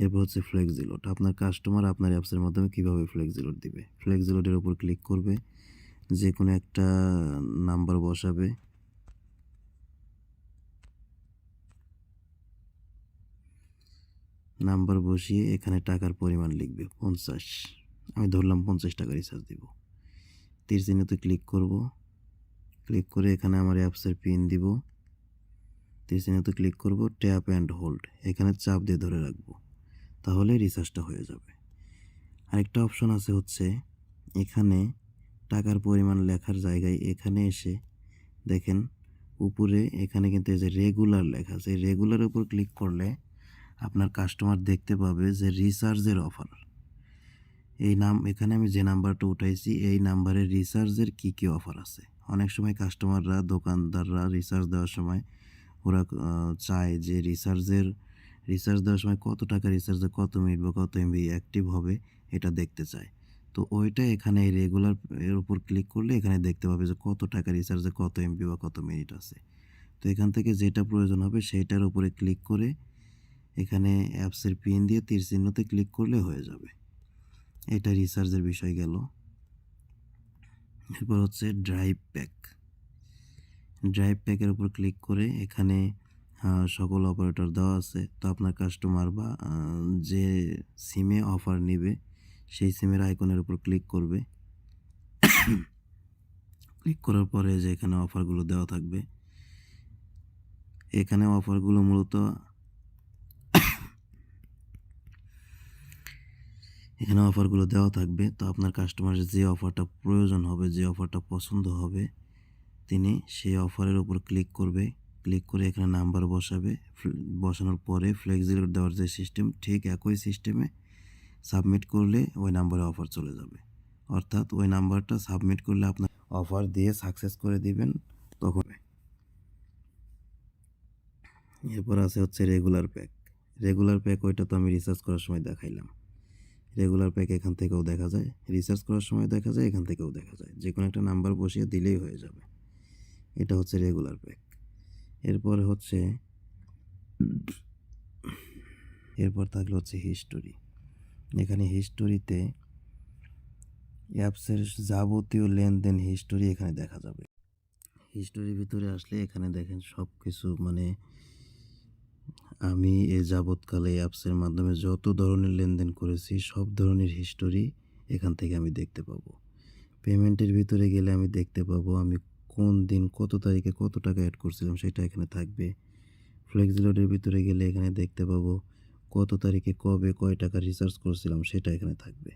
এরপর হচ্ছে flexi load. আপনার কাস্টমার আপনার অ্যাপসের মাধ্যমে কীভাবে ফ্লেক্সি লোড দিবে। ফ্লেক্সি লোডের উপর ক্লিক করবে, যে কোনো একটা নাম্বার বসাবে, নাম্বার বসিয়ে এখানে টাকার পরিমাণ লিখবে 50। আমি ধরলাম 50 টাকা রিচার্জ দিব। তীর চিহ্নতে ক্লিক করব, ক্লিক করে এখানে আমার অ্যাপসের পিন দিব, তীর চিহ্নতে ক্লিক করব, ট্যাপ অ্যান্ড হোল্ড, এখানে চাপ দিয়ে ধরে রাখবো, তাহলে রিচার্জটা হয়ে যাবে। আরেকটা অপশন আছে হচ্ছে এখানে টাকার পরিমাণ লেখার জায়গায় এখানে এসে দেখেন উপরে এখানে কিন্তু এই যে রেগুলার লেখা আছে, এই রেগুলারের উপর ক্লিক করলে আপনার কাস্টমার দেখতে পাবে যে রিচার্জের অফার। এই নাম এখানে আমি যে নাম্বারটা উঠাইছি এই নাম্বারের রিচার্জের কী কী অফার আছে। অনেক সময় কাস্টমাররা, দোকানদাররা রিচার্জ দেওয়ার সময় ওরা চায় যে রিচার্জ দেওয়ার সময় কত টাকা রিচার্জে কত মিনিট বা কত এমবি অ্যাক্টিভ হবে এটা দেখতে চায়। তো ওইটা এখানে এই রেগুলার এর উপর ক্লিক করলে এখানে দেখতে পাবে যে কত টাকা রিচার্জে কত এমবি বা কত মিনিট আছে। তো এখান থেকে যেটা প্রয়োজন হবে সেইটার উপরে ক্লিক করে এখানে অ্যাপসের পিন দিয়ে তীর চিহ্নতে ক্লিক করলে হয়ে যাবে। এটা রিচার্জের বিষয় গেল। এরপর হচ্ছে ড্রাইভ প্যাকের উপর ক্লিক করে এখানে সকল অপারেটর দেওয়া আছে। তো আপনার কাস্টমার বা যে সিমে অফার নেবে সেই সিমের আইকনের উপর ক্লিক করবে। ক্লিক করার পরে যে এখানে অফারগুলো দেওয়া থাকবে, এখানে অফারগুলো মূলত এখানে অফারগুলো দেওয়া থাকবে। তো আপনার কাস্টমারের যে অফারটা প্রয়োজন হবে, যে অফারটা পছন্দ হবে, তিনি সেই অফারের উপর ক্লিক করবে। ক্লিক করে এখানে নাম্বার বসাবে, বসানোর পরে ফ্লেক্সি লোড দেওয়ার যে সিস্টেম ঠিক একই সিস্টেমে সাবমিট করলে ওই নাম্বারে অফার চলে যাবে। অর্থাৎ ওই নাম্বারটা সাবমিট করলে আপনার অফার দিয়ে সাকসেস করে দিবেন তখন। এরপর আছে হচ্ছে রেগুলার প্যাক। ওইটা তো আমি রিচার্জ করার সময় দেখাইলাম। রেগুলার প্যাক এখান থেকেও দেখা যায়, রিচার্জ করার সময় দেখা যায়, এখান থেকেও দেখা যায়। যে কোনো একটা নাম্বার বসিয়ে দিলেই হয়ে যাবে। এটা হচ্ছে রেগুলার প্যাক। এরপর থাকলে হচ্ছে হিস্টোরি। এখানে হিস্টোরিতে অ্যাপসের যাবতীয় লেনদেন হিস্টোরি এখানে দেখা যাবে। হিস্টোরির ভিতরে আসলে এখানে দেখেন সব কিছু, মানে আমি এ যাবৎকালে অ্যাপসের মাধ্যমে যত ধরনের লেনদেন করেছি সব ধরনের হিস্টোরি এখান থেকে আমি দেখতে পাবো। পেমেন্টের ভিতরে গেলে আমি দেখতে পাবো আমি কোন দিন কত তারিখে কত টাকা অ্যাড করছিলাম সেটা এখানে থাকবে। ফ্লেক্সি লোডের ভিতরে গেলে এখানে দেখতে পাবো কত তারিখে কবে কয় টাকা রিচার্জ করছিলাম সেটা এখানে থাকবে।